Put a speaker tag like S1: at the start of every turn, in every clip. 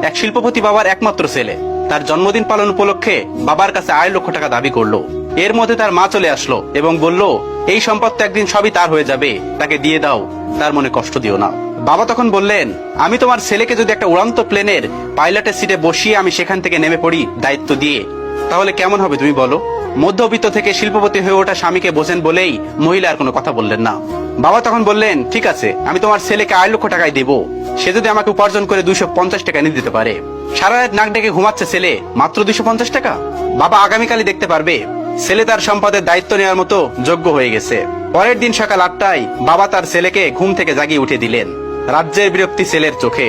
S1: এক শিল্পপতি বাবার একমাত্র ছেলে তার জন্মদিন পালন উপলক্ষে বাবার কাছে 8 লক্ষ টাকা দাবি করলো। এর মধ্যে তার মা চলে আসলো এবং বলল, এই সম্পদ তো একদিন সবই তার হয়ে যাবে, তাকে দিয়ে দাও, তার মনে কষ্ট দিও না। বাবা তখন বললেন, আমি তোমার ছেলেকে যদি একটা উড়ান্ত প্লেনের পাইলটের সিটে বসিয়ে আমি সেখান থেকে নেমে পড়ি দায়িত্ব দিয়ে, তাহলে কেমন হবে তুমি বলো? মধ্যবিত্ত থেকে শিল্পপতি হয়ে ওঠা স্বামীকে বোঝেন বলেই মহিলা আর কোনো কথা বললেন না। বাবা তখন বললেন, ঠিক আছে, আমি তোমার ছেলেকে 8 লক্ষ টাকায় দেবো, সে যদি আমাকে উপার্জন করে 250 টাকা এনে দিতে পারে। সারা রাত নাক ডেকে ঘুমাচ্ছে ছেলে, মাত্র 250 টাকা। বাবা আগামীকালই দেখতে পারবে ছেলে তার সম্পদের দায়িত্ব নেওয়ার মতো যোগ্য হয়ে গেছে। পরের দিন সকাল 8টায় বাবা তার ছেলেকে ঘুম থেকে জাগিয়ে উঠে দিলেন। রাজ্যের বিরক্তি ছেলের চোখে।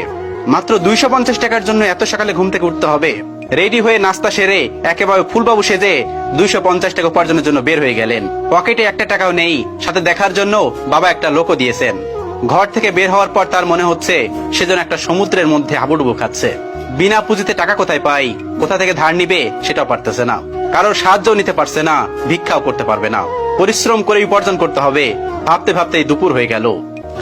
S1: মাত্র 250 টাকার জন্য এত সকালে ঘুম থেকে উঠতে হবে? রেডি হয়ে নাস্তা সেরে একেবারে ফুলবাবু সেজে 250 টাকা উপার্জনের জন্য বের হয়ে গেলেন। পকেটে একটা টাকাও নেই, সাথে দেখার জন্য বাবা একটা লোকও দিয়েছেন। ঘর থেকে বের হওয়ার পর তার মনে হচ্ছে সেজন্য একটা সমুদ্রের মধ্যে হাবুডুবু খাচ্ছে। বিনা পুঁজিতে টাকা কোথায় পাই, কোথা থেকে ধার নিবে সেটাও পারতেছে না, কারোর সাহায্য নিতে পারছে না, ভিক্ষাও করতে পারবে না। পরিশ্রম করে উপার্জন করতে হবে। ভাবতে ভাবতেই দুপুর হয়ে গেল।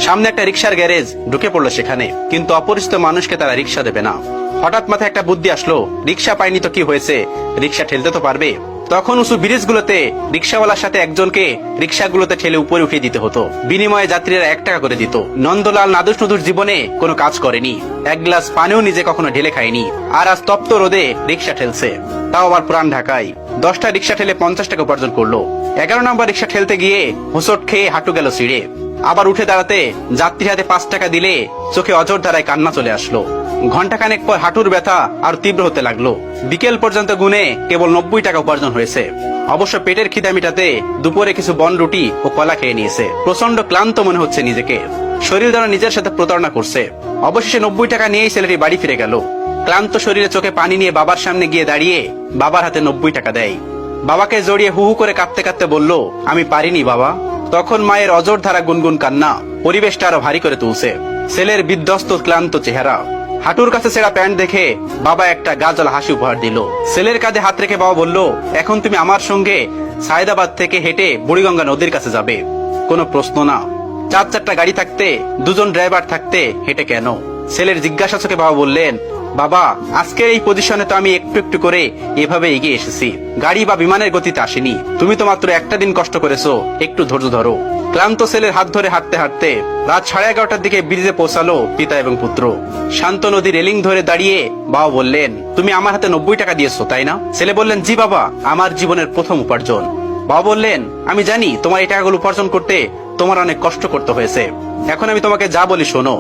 S1: সামনে একটা রিক্সার গ্যারেজ, ঢুকে পড়লো সেখানে, কিন্তু অপরিচিত মানুষকে তারা রিক্সা দেবে না। হঠাৎ মাথায় একটা বুদ্ধি আসলো, রিক্সা পাইনি তো কি হয়েছে, রিক্সা ঠেলতে তো পারবে। তখন উঁচু ব্রিজগুলোতে রিক্সাওয়ালার সাথে একজনকে রিক্সাগুলোতে ঠেলে উপরে উঠিয়ে দিতে হতো। বিনিময়ে যাত্রীরা 1 টাকা করে দিত। নন্দলাল নাদুস নুদুর জীবনে কোনো কাজ করেনি, এক গ্লাস পানিও নিজে কখনো ঢেলে খায়নি, আর আজ তপ্ত রোদে রিক্সা ঠেলছে, তাও আবার পুরান ঢাকায়। 10টা রিক্সা ঠেলে 50 টাকা উপার্জন করলো। 11 নম্বর রিক্সা ঠেলতে গিয়ে হোঁচট খেয়ে হাঁটু গেল ছিঁড়ে। আবার উঠে দাঁড়াতে যাত্রীর হাতে 5 টাকা দিলে চোখে অজর ধারায় কান্না চলে আসলো। ঘন্টাখানেক পর হাঁটুর ব্যথা আর তীব্র হতে লাগলো। বিকেল পর্যন্ত গুনে কেবল 90 টাকা উপার্জন হয়েছে। অবশ্য পেটের খিদা মিটাতে দুপুরে কিছু বনরুটি ও কলা খেয়ে নিয়েছে। প্রচন্ড ক্লান্ত মনে হচ্ছে নিজেকে, শরীর যেন নিজের সাথে প্রতারণা করছে। অবশেষে 90 টাকা নিয়েই ছেলেটি বাড়ি ফিরে গেল। ক্লান্ত শরীরে চোখে পানি নিয়ে বাবার সামনে গিয়ে দাঁড়িয়ে বাবার হাতে 90 টাকা দেয়। বাবাকে জড়িয়ে হু হু করে কাঁদতে কাঁদতে বলল, আমি পারিনি বাবা। তখন মায়ের অজর ধারা গুনগুন কান্না পরিবেশটা আরো ভারী করে তুলছে। ছেলের বিধ্বস্ত ক্লান্ত চেহারা, হাঁটুর কাছে ছেঁড়া প্যান্ট দেখে বাবা একটা গাজল হাসি উপহার দিল। ছেলের কাঁধে হাত রেখে বাবা বলল, এখন তুমি আমার সঙ্গে সায়দাবাদ থেকে হেঁটে বুড়িগঙ্গা নদীর কাছে যাবে। কোনো প্রশ্ন না। 4-4টা গাড়ি থাকতে, 2জন ড্রাইভার থাকতে হেঁটে কেন? ছেলের জিজ্ঞাসা চোখে বাবা বললেন, বাবা, আজকের এই পজিশনে তো আমি একটু একটু করে এভাবে এগিয়ে এসেছি, গাড়ি বা বিমানের গতিতে আসেনি। তুমি তো মাত্র একটা দিন কষ্ট করেছো, একটু ধৈর্য ধরো। ক্লান্ত ছেলের হাত ধরে হাঁটতে হাঁটতে রাত 11:30টার দিকে ব্রিজে পৌঁছালো পিতা এবং পুত্র। শান্ত নদী রেলিং ধরে দাঁড়িয়ে বাবা বললেন, তুমি আমার হাতে 90 টাকা দিয়েছো তাই না? ছেলে বললেন, জি বাবা, আমার জীবনের প্রথম উপার্জন। বাবা বললেন, আমি জানি তোমার এই টাকাগুলো উপার্জন করতে তোমার অনেক কষ্ট করতে হয়েছে। এখন আমি তোমাকে যা বলি শোনো।